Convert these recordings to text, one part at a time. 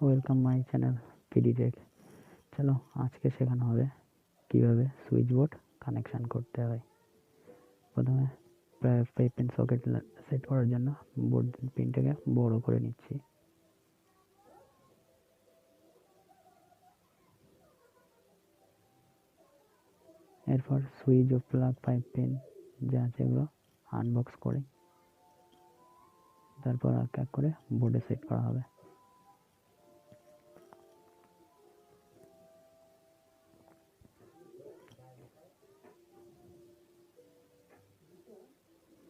Welcome my channel PD tech. চলো আজকে শেখানো হবে কিভাবে সুইচ বোর্ড কানেকশন করতে হয়। প্রথমে পাইপ পিন সকেট সেট করার জন্য বোর্ড পিনটাকে বড় করে নিচ্ছি। এরপর সুইচ ও প্লাগ পাইপ পিন যা আছে এগুলো আনবক্স করে তারপর এক এক করে বোর্ডে সেট করা হবে।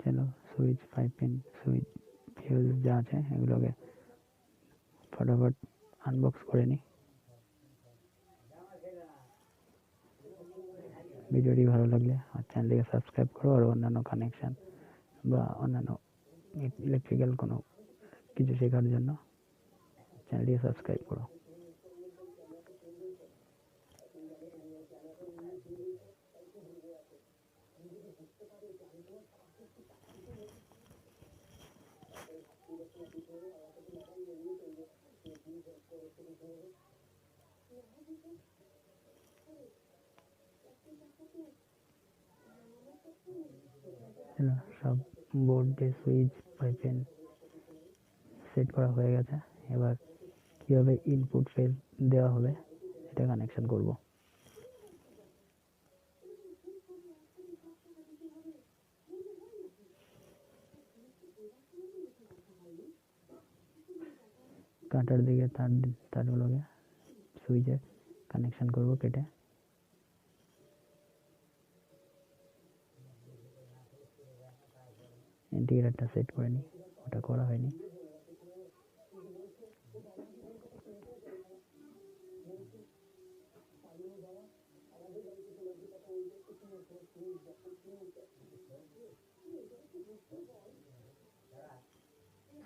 চলো switch pipe pin switch fuse যা আছে এগুলোকে ফটাফট আনবক্স করে নিই। ভিডিওটি ভালো লাগলে আর চ্যানেলটিকে সাবস্ক্রাইব করো আর অন্যান্য কানেকশন বা অন্যান্য ইলেকট্রিক্যাল কোনো কিছু শেখার জন্য চ্যানেলটিকে সাবস্ক্রাইব করো। সব বোর্ডে সুইচ পাইপ পিন সেট করা হয়ে গেছে। এবার কিভাবে ইনপুট ফেজ দেওয়া হবে এটা কানেকশন করব। কাটার দিকে তারগুলোকে সুইচে কানেকশন করব কেটে। ইন্ডিকেটরটা সেট করে নিই, ওটা করা হয়নি।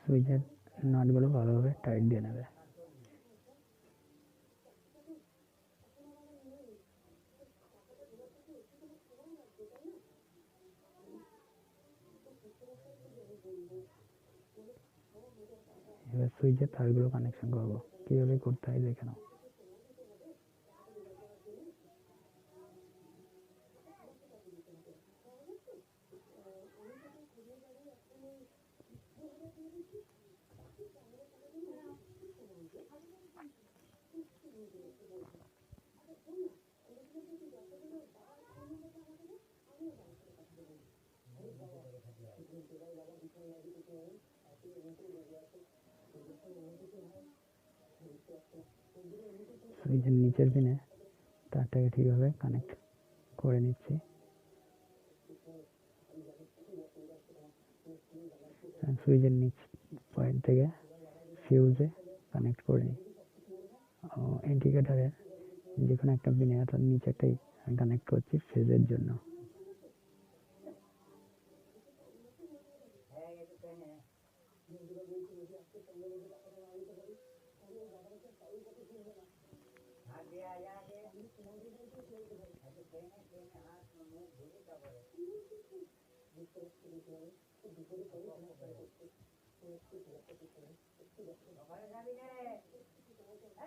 সুইচের নাটগুলো ভালোভাবে টাইট দিয়ে নেবে। এবার সুইচের তারগুলো কানেকশন করবো, কিভাবে করতে হয় দেখে নাও। সুইচের নিচের পিনে তারটাকে ঠিকভাবে কানেক্ট করে নিচ্ছি। সুইচের নিচ পয়েন্ট থেকে ফিউজে কানেক্ট করে নিই। ইন্ডিকেটারের যে কোনো একটা পিনে অর্থাৎ নিচেরটাই কানেক্ট করছি ফেজের জন্য।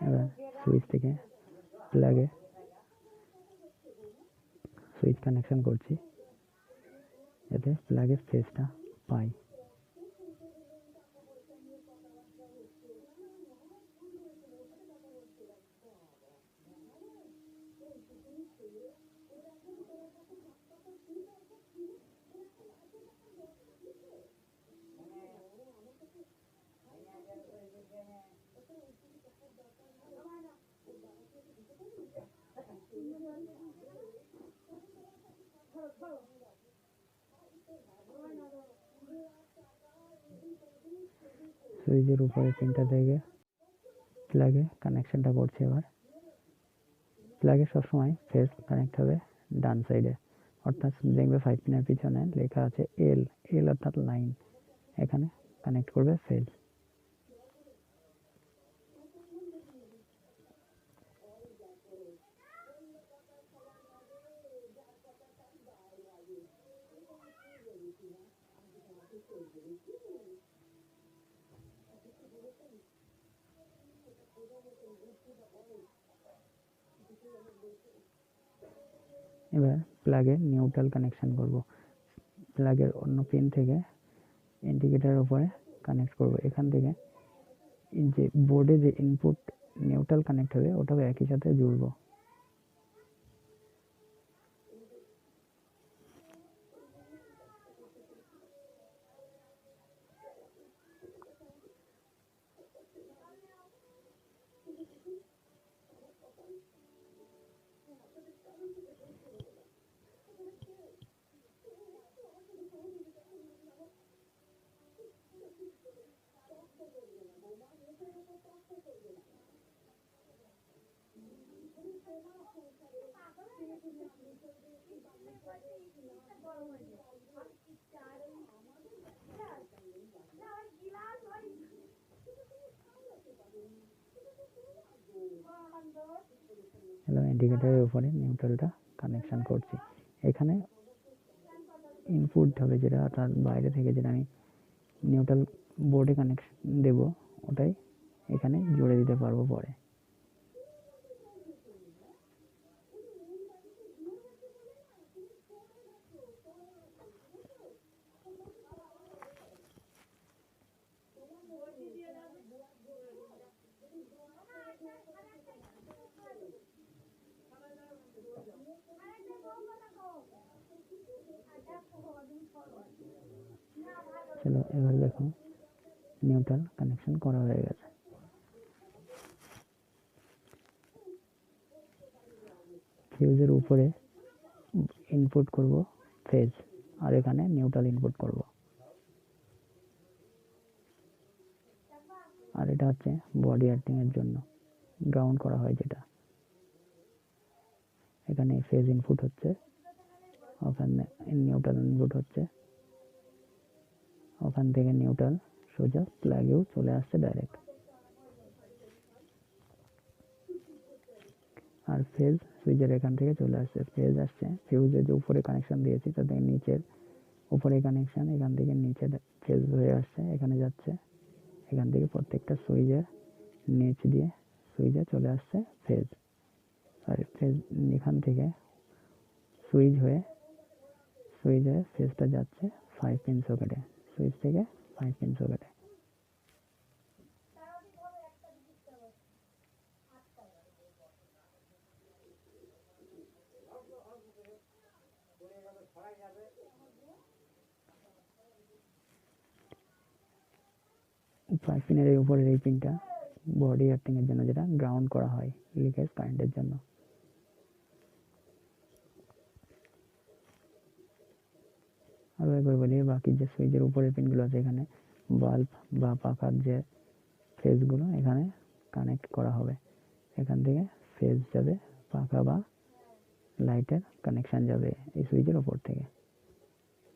এবার সুইচ থেকে প্লাগে সুইচ কানেকশন করছি যাতে প্লাগের ফেজটা পাই। সুইচের উপরে পিনটা থেকে প্লাগে কানেকশনটা করছি। এবার প্লাগে সবসময় ফেজ কানেক্ট হবে ডান সাইডে, অর্থাৎ দেখবে 5 পিনের পিছনে লেখা আছে এল এল অর্থাৎ লাইন, এখানে কানেক্ট করবে ফেজ। এবার প্লাগের নিউট্রাল কানেকশন করব। প্লাগের অন্য পিন থেকে ইন্ডিকেটরের উপরে কানেক্ট করব। এখান থেকে যে বোর্ডে যে ইনপুট নিউট্রাল কানেক্ট হবে ওটাও একই সাথে জুড়বো। হ্যালো, ইন্ডিকেটরের উপরে নিউট্রালটা কানেকশন করছি। এখানে ইনপুট হবে যেটা, তার বাইরে থেকে যেটা আমি নিউট্রাল বোর্ডে কানেকশন দেব ওটাই এখানে জুড়ে দিতে পারবো পরে। চলো এবার দেখো নিউট্রাল কানেকশন করা হয়ে গেছে। ফিউজের উপরে ইনপুট করব ফেজ, আর এখানে নিউট্রাল ইনপুট করব। আর এটা হচ্ছে বডি আর্থিং এর জন্য গ্রাউন্ড করা হয় যেটা। এখানে ফেজ ইনপুট হচ্ছে, ওখানে নিউট্রাল ইনপুট হচ্ছে, ওখান থেকে নিউট্রাল সোজা প্লাগেও চলে আসছে ডাইরেক্ট। আর ফেজ সুইচের এখান থেকে চলে আসছে, ফেজ আসছে ফিউজের যে উপরে কানেকশন দিয়েছি তার থেকে নিচের উপরে কানেকশন, এখান থেকে নিচে ফেজ হয়ে আসছে, এখানে যাচ্ছে, এখান থেকে প্রত্যেকটা সুইচের নিচ দিয়ে সুইচে চলে আসছে ফেজ। আর ফেজ এখান থেকে সুইচ হয়ে ফেজটা যাচ্ছে 5 পিন সকেটে, সুইচ থেকে 5 পিন সকেটে। ফাইভ পিনের এই উপরের এই পিনটা বডি আর্থিং এর জন্য, যেটা গ্রাউন্ড করা হয় লিকেজ কারেন্টের জন্য। আরো একবার বলি, বাকি যে সুইচের উপরের পিনগুলো আছে এখানে বাল্ব বা পাখার যে ফেজগুলো এখানে কানেক্ট করা হবে। এখান থেকে ফেজ যাবে পাখা বা লাইটের কানেকশন যাবে এই সুইচের উপর থেকে।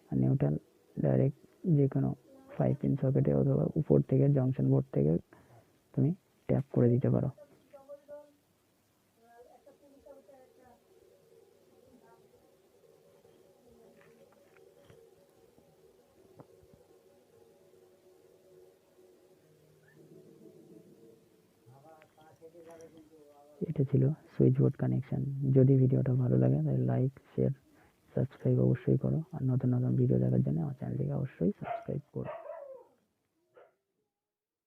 আর নিউট্রাল ডাইরেক্ট যে কোনো 5 পিন সকেটে অথবা উপর থেকে জংশন বোর্ড থেকে তুমি ট্যাপ করে দিতে পারো। এটা ছিল সুইচ বোর্ড কানেকশন। যদি ভিডিওটা ভালো লাগে তাহলে লাইক, শেয়ার, সাবস্ক্রাইব অবশ্যই করো। আর নতুন নতুন ভিডিও দেখার জন্য আমার চ্যানেলটিকে অবশ্যই সাবস্ক্রাইব করো।